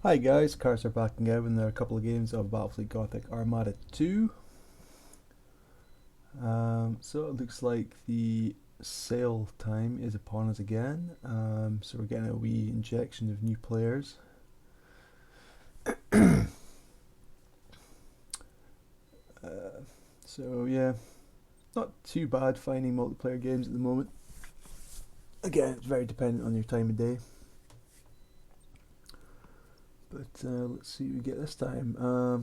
Hi guys, Carcer back again with a couple of games of Battlefield Gothic Armada 2. So it looks like the sale time is upon us again. So we're getting a wee injection of new players. So yeah, not too bad finding multiplayer games at the moment. Again, it's very dependent on your time of day. But let's see what we get this time.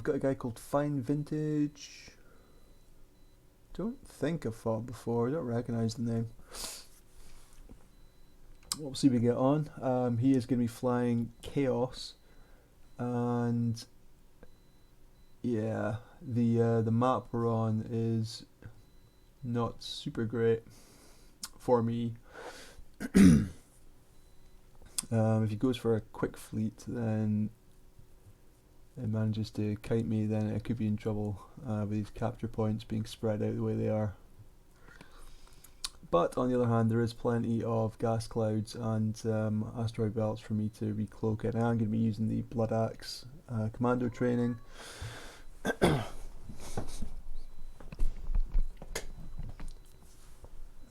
Got a guy called Fine Vintage. Don't think I've fought before, I don't recognise the name. We'll see what we get on. He is going to be flying Chaos, and yeah, the map we're on is not super great for me. If he goes for a quick fleet, then it manages to kite me, then it could be in trouble with these capture points being spread out the way they are. But on the other hand, there is plenty of gas clouds and asteroid belts for me to recloak it. And I'm going to be using the Blood Axe commando training.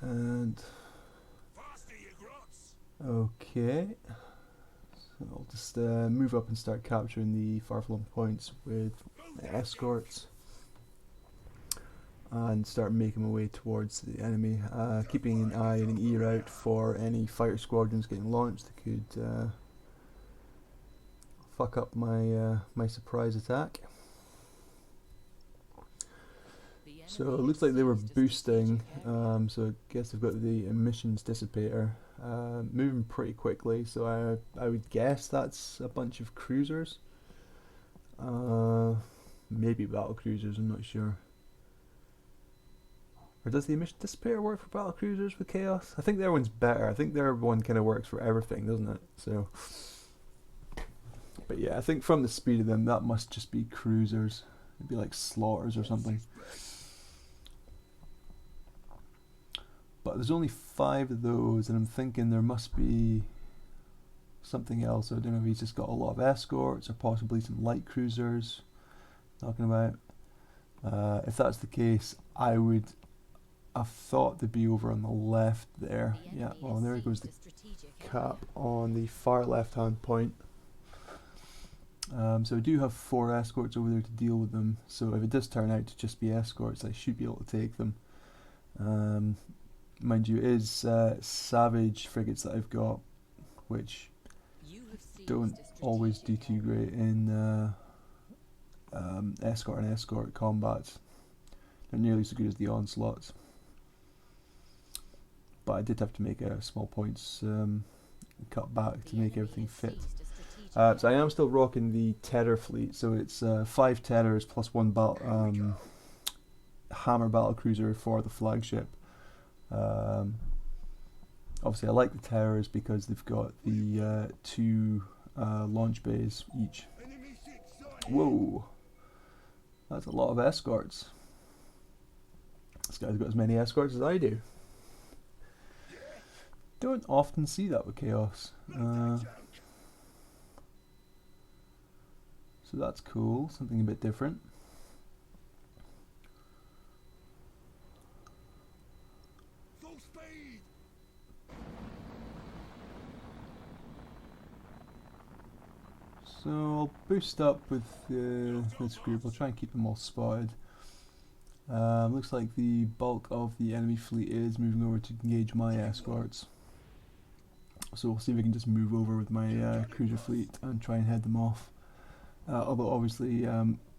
And okay, so I'll just move up and start capturing the far-flung points with escorts and start making my way towards the enemy, keeping an eye and an ear out for any fighter squadrons getting launched that could fuck up my surprise attack. So it looks like they were boosting, so I guess they've got the emissions dissipator moving pretty quickly, so I would guess that's a bunch of cruisers. Maybe battle cruisers, I'm not sure. Or does the emission dissipator work for battle cruisers with Chaos? I think their one's better. I think their one kind of works for everything, doesn't it? So, but yeah, I think from the speed of them, that must just be cruisers. It'd be like slaughters or something. But there's only 5 of those, and I'm thinking there must be something else. I don't know if he's just got a lot of escorts or possibly some light cruisers. Talking about. If that's the case, I would. I thought they'd be over on the left there. Yeah, well, there goes the cap on the far left-hand point. So I do have 4 escorts over there to deal with them. So if it does turn out to just be escorts, I should be able to take them. Mind you, it is Savage frigates that I've got, which don't always do too great in escort and escort combats. They're nearly so good as the onslaughts. But I did have to make a small points cut back to make everything fit. So I am still rocking the Terror fleet, so it's 5 Terrors plus 1 Hammer battle cruiser for the flagship. Obviously I like the Terrors because they've got the 2 launch bays each. Whoa, that's a lot of escorts. This guy's got as many escorts as I do. Don't often see that with Chaos. So that's cool, something a bit different. So I'll boost up with this group. I'll try and keep them all spotted. Looks like the bulk of the enemy fleet is moving over to engage my escorts. So we'll see if we can just move over with my cruiser fleet and try and head them off. Although obviously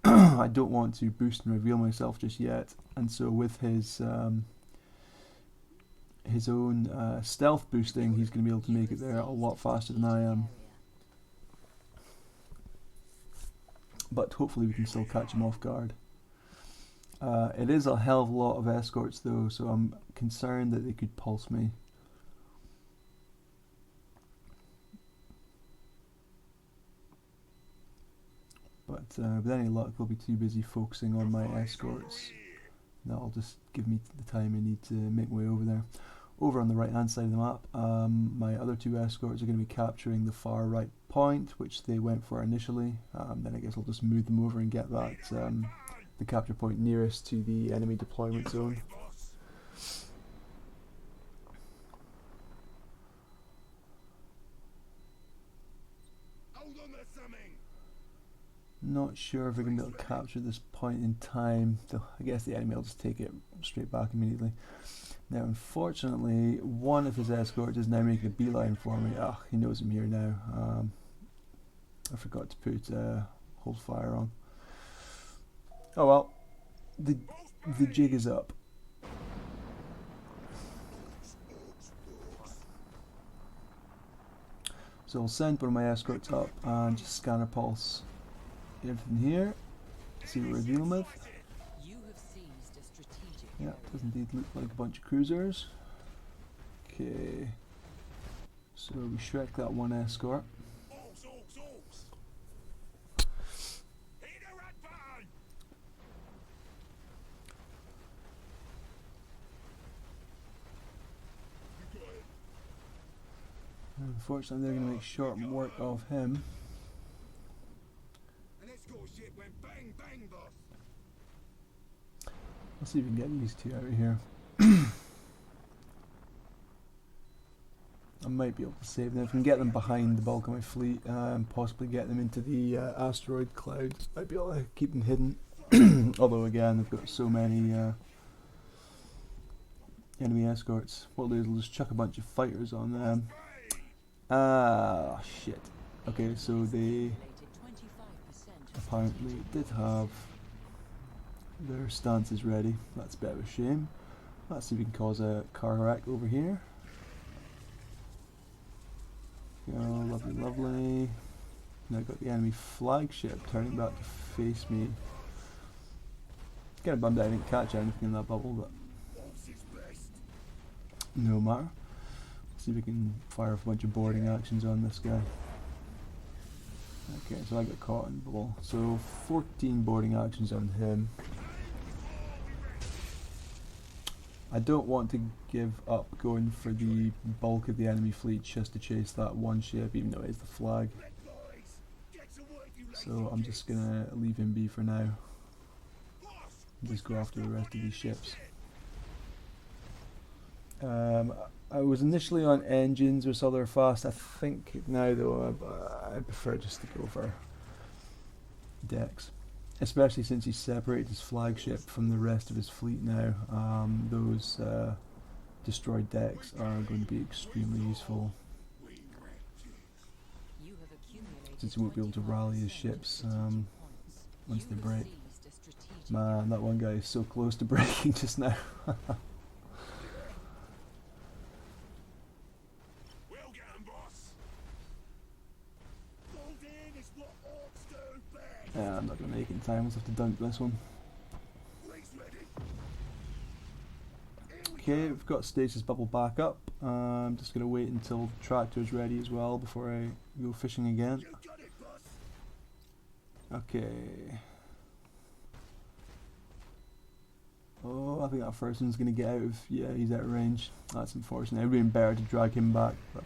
I don't want to boost and reveal myself just yet, and so with his own stealth boosting, he's going to be able to make it there a lot faster than I am. But hopefully we can still catch him off guard. It is a hell of a lot of escorts though, so I'm concerned that they could pulse me. But with any luck, they'll be too busy focusing on my escorts. That'll just give me the time I need to make my way over there. Over on the right hand side of the map, my other two escorts are going to be capturing the far right point, which they went for initially. Then I guess I'll just move them over and get that the capture point nearest to the enemy deployment zone. Not sure if we're going to be able to capture this point in time. So I guess the enemy will just take it straight back immediately. Now, unfortunately, one of his escorts is now making a beeline for me. Ah, he knows I'm here now. I forgot to put hold fire on. Oh well, the jig is up. So I'll send one of my escorts up and just scanner pulse everything here, see what we're dealing with. Yeah, does indeed look like a bunch of cruisers. Okay, so we Shrek that one escort. Unfortunately, they're going to make short work of him. Let's see if we can get these two out of here. I might be able to save them. If we can get them behind the bulk of my fleet and possibly get them into the asteroid cloud, I'd be able to keep them hidden. Although again, they've got so many enemy escorts. What we'll do is we'll just chuck a bunch of fighters on them. Ah, shit. Okay, so they apparently did have their stances ready. That's a bit of a shame. Let's see if we can cause a car wreck over here. Go, lovely, lovely. Now I've got the enemy flagship turning back to face me. Kind of bummed I didn't catch anything in that bubble, but no matter. See if we can fire a bunch of boarding actions on this guy. Okay, so I got caught in the bubble. So 14 boarding actions on him. I don't want to give up going for the bulk of the enemy fleet just to chase that one ship, even though it is the flag. So I'm just gonna leave him be for now. Just go after the rest of these ships. I was initially on engines, which saw they're fast. I think now though I prefer just to go for decks, especially since he's separated his flagship from the rest of his fleet now. Those destroyed decks are going to be extremely useful, since he won't be able to rally his ships once they break. Man, that one guy is so close to breaking just now. Yeah, I'm not going to make it in time. I'll have to dunk this one. Okay, we've got stasis bubble back up. I'm just going to wait until the tractor's ready as well before I go fishing again. Okay. Oh, I think that first one's going to get out of... Yeah, he's out of range. That's unfortunate. It would have been better to drag him back, but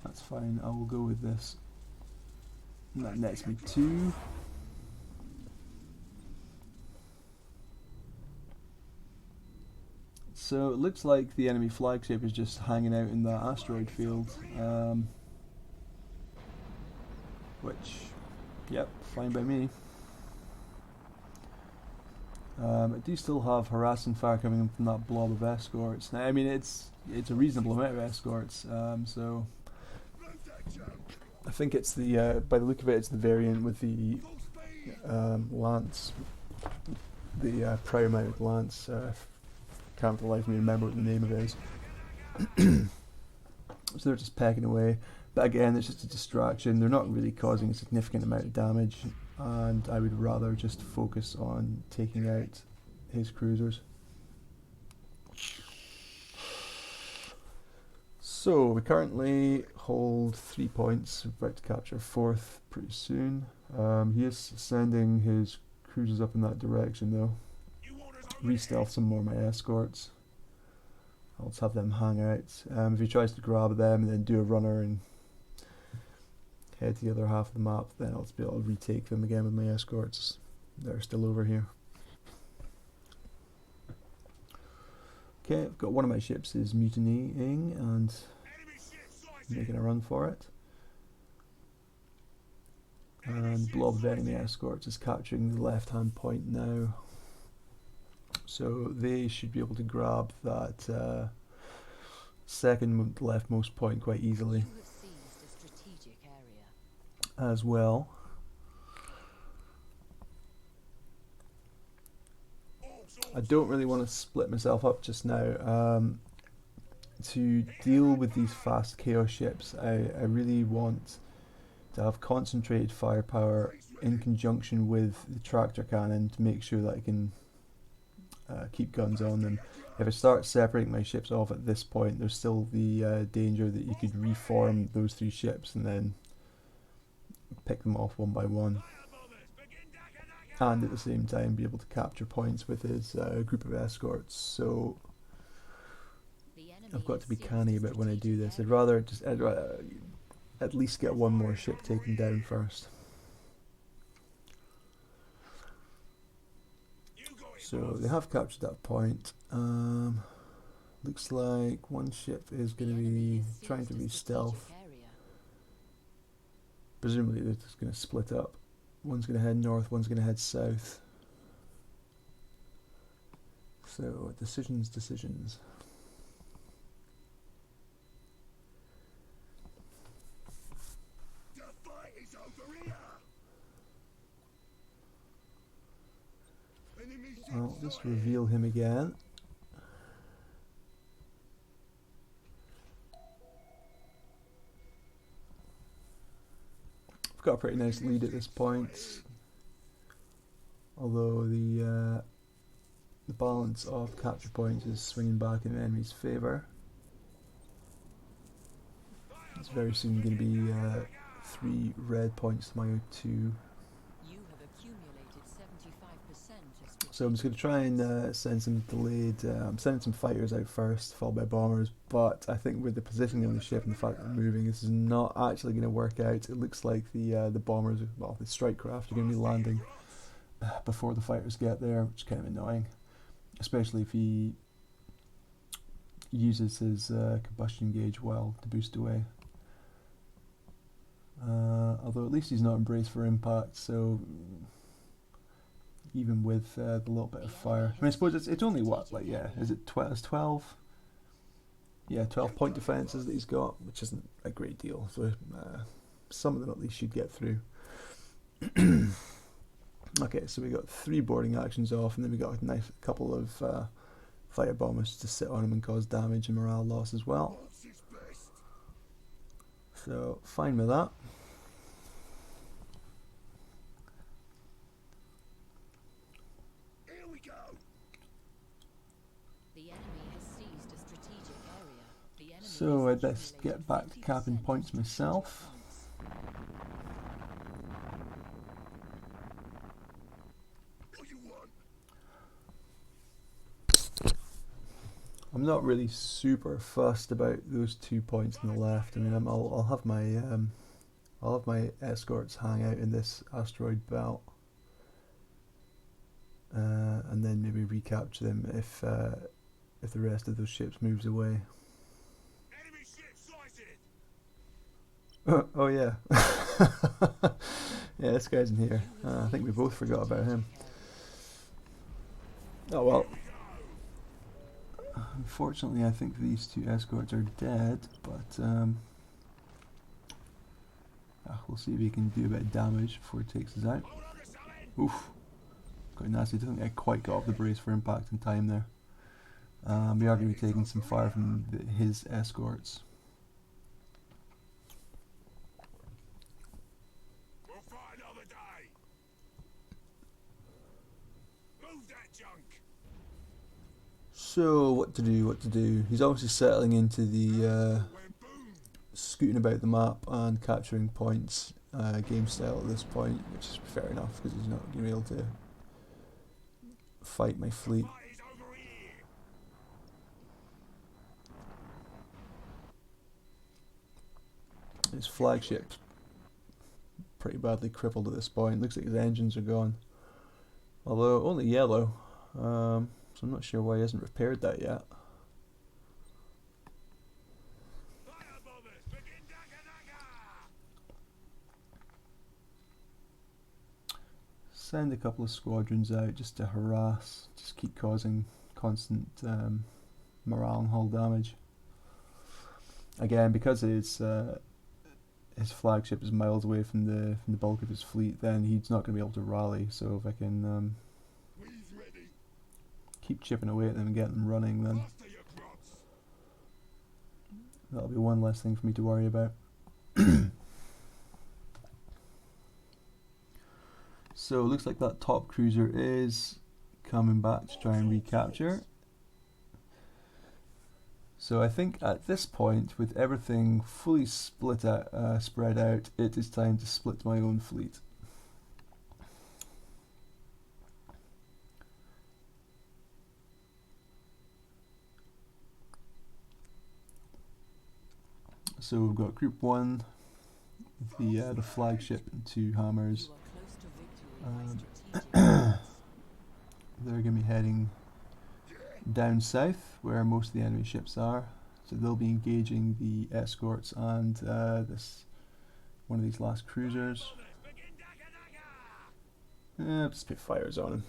that's fine. I will go with this. And that nets me 2. So it looks like the enemy flagship is just hanging out in that asteroid field, which, yep, fine by me. I do still have harassing fire coming in from that blob of escorts. Now, I mean, it's a reasonable amount of escorts, so I think it's the by the look of it, it's the variant with the lance, the prior mounted lance. Can't for the life of me remember what the name of it is. So they're just pecking away, but again, it's just a distraction. They're not really causing a significant amount of damage, and I would rather just focus on taking out his cruisers. So we currently hold 3 points. We're about to capture 4th pretty soon. He is sending his cruisers up in that direction though. Re-stealth some more of my escorts. I'll just have them hang out. If he tries to grab them and then do a runner and head to the other half of the map, then I'll just be able to retake them again with my escorts. They're still over here. Okay, I've got one of my ships is mutinying and making a run for it. And blob of enemy escorts is capturing the left hand point now. So they should be able to grab that second leftmost point quite easily as well. I don't really want to split myself up just now. To deal with these fast chaos ships, I really want to have concentrated firepower in conjunction with the tractor cannon to make sure that I can keep guns on them. If I start separating my ships off at this point, there's still the danger that you could reform those three ships and then pick them off one by one, and at the same time be able to capture points with his group of escorts. So I've got to be canny about when I do this. I'd rather just at least get one more ship taken down first. So they have captured that point. Looks like one ship is going to be trying to be stealth. Presumably they're just going to split up. One's going to head north, one's going to head south. So decisions. I'll just reveal him again. I've got a pretty nice lead at this point, although the balance of capture points is swinging back in the enemy's favour. It's very soon going to be 3 red points to my 2. So I'm just going to try and send some delayed, I'm sending some fighters out first, followed by bombers, but I think with the positioning of the ship and the fact that we're moving, this is not actually going to work out. It looks like the bombers, well, the strike craft are going to be landing before the fighters get there, which is kind of annoying, especially if he uses his combustion gauge well to boost away. Although at least he's not embraced for impact, so even with the little bit of fire, I mean, I suppose it's only what, like, yeah, is it 12? Yeah, 12 point defences that he's got, which isn't a great deal, so some of them at least should get through. Okay, so we got 3 boarding actions off, and then we got a nice couple of fighter bombers to sit on him and cause damage and morale loss as well. So fine with that. So I'd best get back to capping points myself. I'm not really super fussed about those 2 points on the left. I mean, I'll have my escorts hang out in this asteroid belt, and then maybe recapture them if the rest of those ships moves away. Oh yeah. Yeah, this guy's in here. I think we both forgot about him. Oh well. Unfortunately, I think these 2 escorts are dead, but we'll see if he can do a bit of damage before he takes us out. Oof. Quite nasty. I don't think I quite got off the brace for impact in time there. We are going to be taking some fire from his escorts. So what to do? He's obviously settling into the scooting about the map and capturing points game style at this point, which is fair enough because he's not going to be able to fight my fleet. His flagship's pretty badly crippled at this point. Looks like his engines are gone. Although only yellow, so I'm not sure why he hasn't repaired that yet. Send a couple of squadrons out just to harass, just keep causing constant morale and hull damage. Again, because his flagship is miles away from the bulk of his fleet, then he's not going to be able to rally. So if I can keep chipping away at them and get them running, then that'll be one less thing for me to worry about. So it looks like that top cruiser is coming back to try and recapture. So I think at this point, with everything fully spread out, it is time to split my own fleet. So we've got Group 1, the flagship and 2 hammers. They're going to be heading down south, where most of the enemy ships are. So they'll be engaging the escorts and one of these last cruisers. Just put fires on him.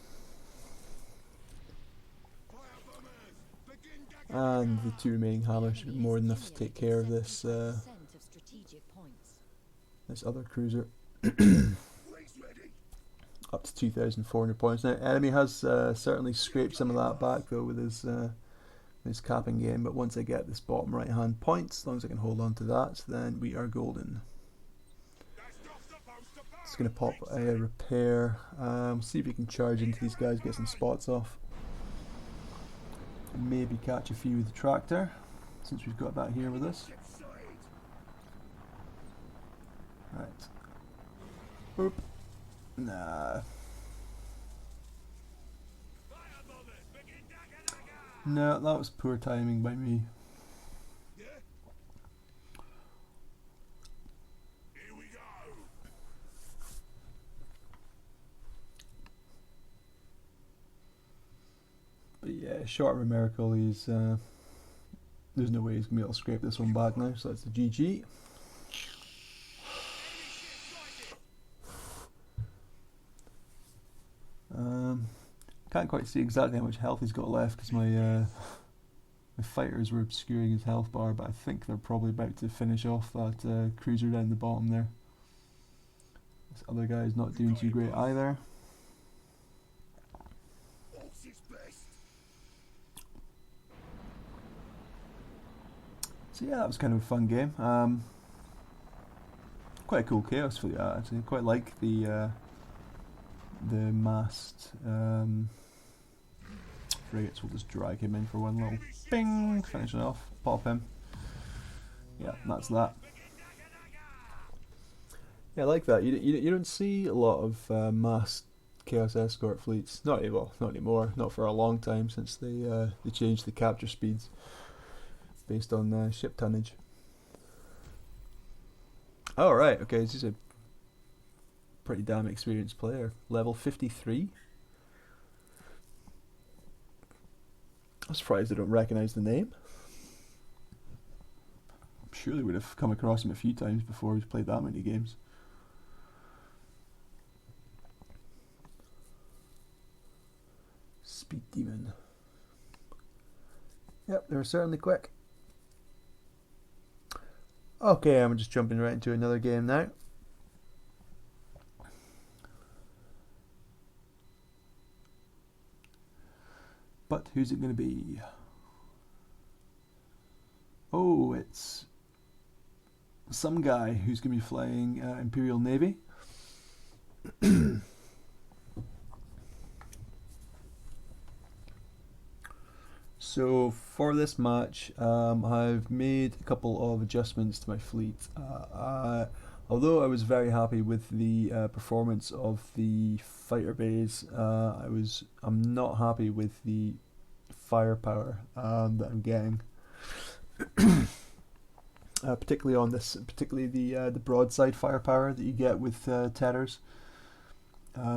And the 2 remaining hammers should be more than enough to take care of this this other cruiser. Up to 2,400 points. Now, enemy has certainly scraped some of that back though with his capping game, but once I get this bottom right hand point, as long as I can hold on to that, then we are golden. Just going to pop a repair, see if we can charge into these guys, get some spots off. Maybe catch a few with the tractor, since we've got that here with us. Right. Boop. Nah. No, that was poor timing by me. But yeah, short of a miracle, there's no way he's going to be able to scrape this one back now, so that's the GG. Can't quite see exactly how much health he's got left because my fighters were obscuring his health bar, but I think they're probably about to finish off that cruiser down the bottom there. This other guy is not doing too great either. So yeah, that was kind of a fun game. Quite a cool chaos fleet actually. Quite like the massed frigates. We'll just drag him in for one little bing, finish it off, pop him. Yeah, that's that. Yeah, I like that. You don't see a lot of massed chaos escort fleets. Not anymore. Not for a long time, since they changed the capture speeds based on ship tonnage. Oh right, okay, this is a pretty damn experienced player. Level 53. I'm surprised I don't recognise the name. Surely would have come across him a few times before he's played that many games. Speed Demon. Yep, they were certainly quick. Okay, I'm just jumping right into another game now. But who's it going to be? Oh, it's some guy who's going to be flying Imperial Navy. So for this match, I've made a couple of adjustments to my fleet. Although I was very happy with the performance of the fighter bays, I'm not happy with the firepower that I'm getting. particularly on this, particularly the broadside firepower that you get with terrors.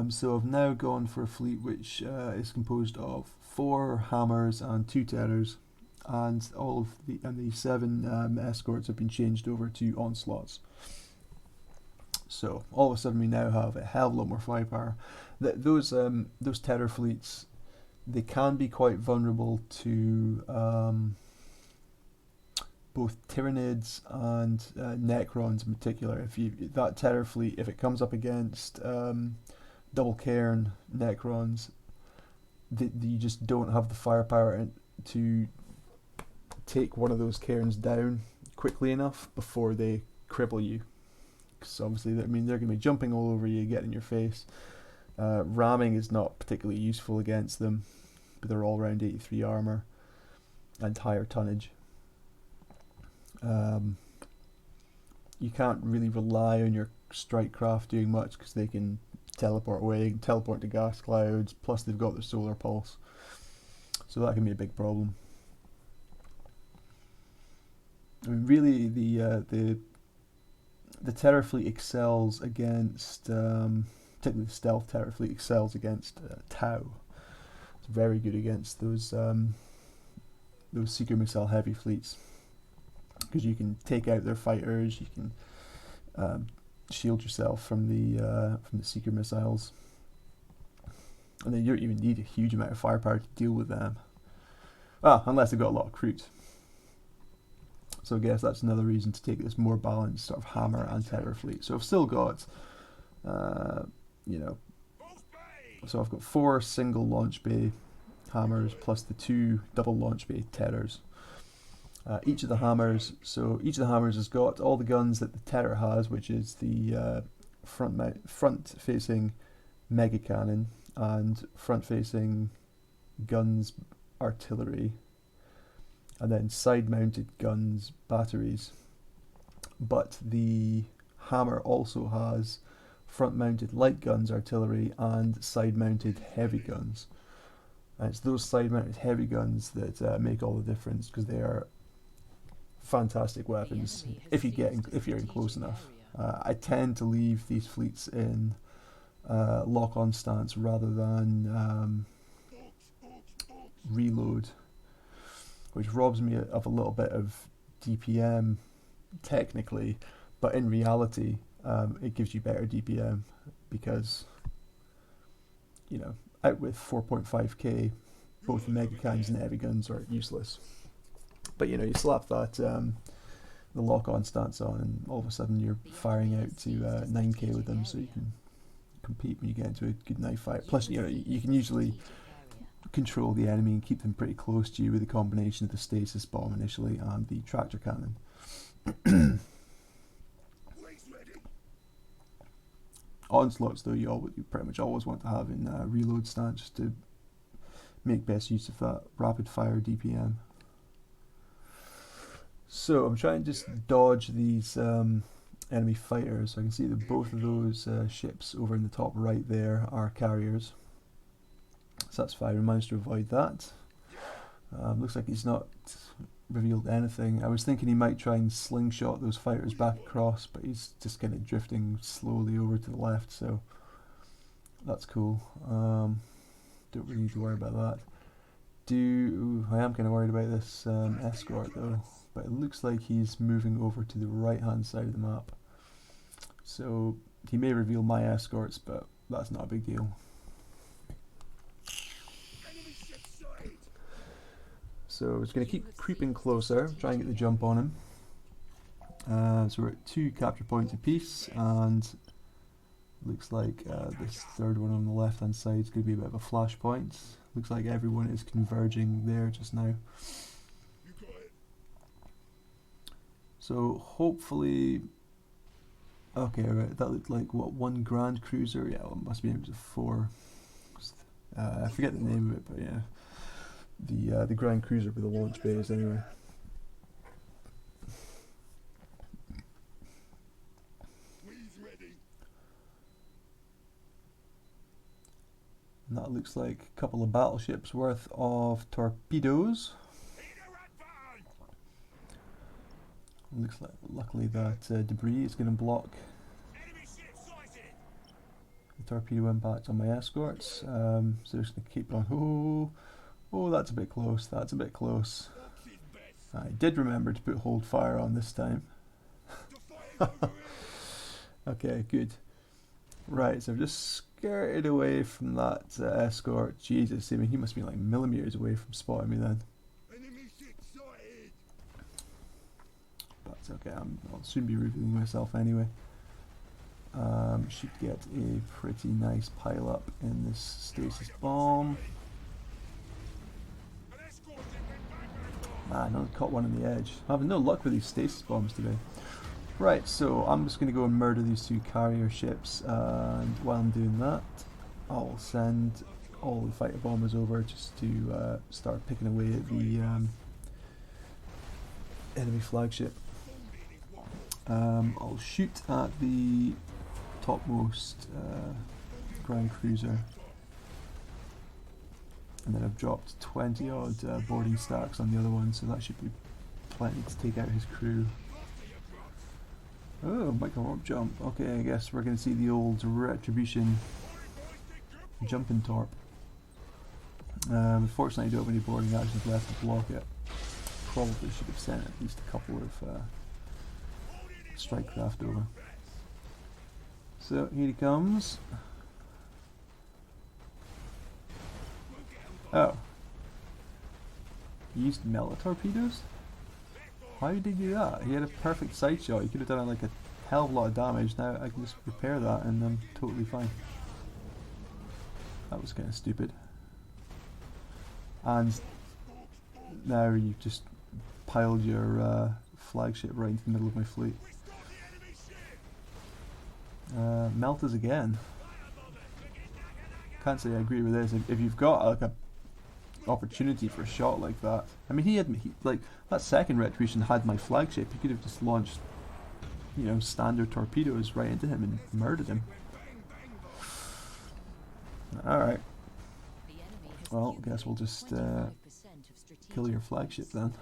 So I've now gone for a fleet which is composed of 4 hammers and 2 terrors, and all of the 7 escorts have been changed over to onslaughts. So all of a sudden we now have a hell of a lot more firepower. Those terror fleets, they can be quite vulnerable to both Tyranids and Necrons in particular. If that terror fleet, if it comes up against double cairn Necrons, you just don't have the firepower to take one of those cairns down quickly enough before they cripple you. Because obviously, they're going to be jumping all over you, getting in your face. Ramming is not particularly useful against them, but they're all around 83 armor and higher tonnage. You can't really rely on your strike craft doing much because they can teleport away, they can teleport to gas clouds, plus they've got their solar pulse. So that can be a big problem. I mean, really, the terror fleet excels against, particularly the stealth terror fleet excels against Tau. It's very good against those seeker missile heavy fleets, because you can take out their fighters, you can shield yourself from the seeker missiles, and then you don't even need a huge amount of firepower to deal with them. Unless they've got a lot of crews. So I guess that's another reason to take this more balanced sort of hammer and terror fleet. So I've still got, so I've got 4 single launch bay hammers plus the 2 double launch bay terrors. Each of the hammers has got all the guns that the terror has, which is the front-facing mega cannon and front-facing guns artillery, and then side-mounted guns batteries. But the hammer also has front-mounted light guns artillery and side-mounted heavy guns. And it's those side-mounted heavy guns that make all the difference, because they are fantastic weapons if you're in close enough. I tend to leave these fleets in lock-on stance rather than reload, which robs me of a little bit of DPM technically, but in reality it gives you better DPM, because out with 4.5k both the mega cannons and the heavy guns are useless. But you slap that the lock-on stance on, and all of a sudden you're firing out to 9k with them, so you can compete when you get into a good knife fight. Plus, you can usually control the enemy and keep them pretty close to you with a combination of the stasis bomb initially and the tractor cannon. Onslaughts, though, you pretty much always want to have in reload stance to make best use of that rapid fire DPM. So I'm trying to just dodge these enemy fighters. So I can see that both of those ships over in the top right there are carriers. So that's fine, we managed to avoid that. Looks like he's not revealed anything. I was thinking he might try and slingshot those fighters back across, but he's just kind of drifting slowly over to the left, so that's cool. Don't really need to worry about that. I am kind of worried about this escort though, but it looks like he's moving over to the right hand side of the map. So he may reveal my escorts, but that's not a big deal. So it's going to keep creeping closer, try and get the jump on him. So we're at 2 capture points apiece, and looks like this third one on the left hand side is going to be a bit of a flash point. Looks like everyone is converging there just now. So hopefully, okay, right, that looked like what, 1 Grand Cruiser? Yeah, well, it must be able to 4. I forget the name of it, but yeah. The Grand Cruiser with the launch bays anyway. And that looks like a couple of battleships worth of torpedoes. Looks like, luckily that debris is going to block the torpedo impact on my escorts. So just going to keep on. Oh, that's a bit close. That's a bit close. I did remember to put hold fire on this time. Okay, good. Right, so I've just skirted away from that escort. Jesus, I mean, he must be like millimeters away from spotting me then. That's okay, I'll soon be revealing myself anyway. Should get a pretty nice pile up in this stasis bomb. Man, I caught one on the edge. I'm having no luck with these stasis bombs today. Right, so I'm just going to go and murder these two carrier ships, and while I'm doing that, I'll send all the fighter bombers over just to start picking away at the enemy flagship. I'll shoot at the topmost ground cruiser, and then I've dropped 20 odd boarding stacks on the other one, so that should be plenty to take out his crew. Oh, micro warp jump. Okay, I guess we're going to see the old retribution jumping torp. Unfortunately, I don't have any boarding actions left to block it. Probably should have sent at least a couple of strike craft over. So here he comes. Oh. He used melta torpedoes? How did he do that? He had a perfect side shot. He could have done like a hell of a lot of damage. Now I can just repair that and I'm totally fine. That was kind of stupid. And now you've just piled your flagship right into the middle of my fleet. Meltas again. Can't say I agree with this. If you've got like a opportunity for a shot like that, I mean, he like that second retribution had my flagship. He could have just launched, you know, standard torpedoes right into him and murdered him. All right. Well, I guess we'll just kill your flagship then.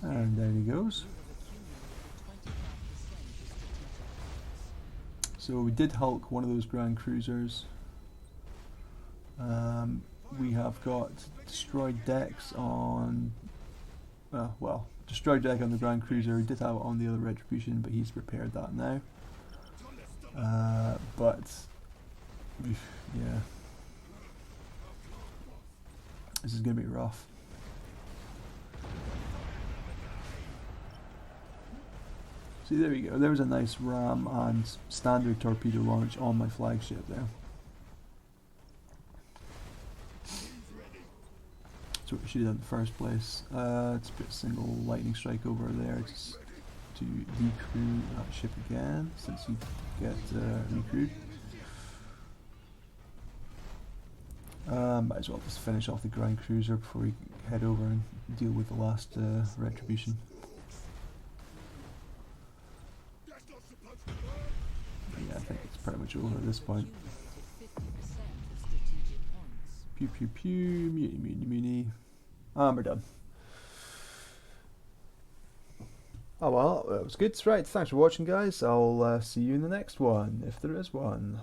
And there he goes. So we did Hulk one of those ground cruisers. We have got destroyed decks on, well, destroyed deck on the ground cruiser. We did have it on the other retribution, but he's repaired that now. But yeah, this is gonna be rough. See, there we go. There was a nice ram and standard torpedo launch on my flagship there. That's what we should have done in the first place. Let's put a single lightning strike over there just to recrew that ship again, since you get recrewed. Might as well just finish off the ground cruiser before we head over and deal with the last retribution. Yeah, I think it's pretty much over at this point. Pew pew pew, mutiny mutiny mutiny. We're done. Oh well, that was good. Right, thanks for watching guys. I'll see you in the next one, if there is one.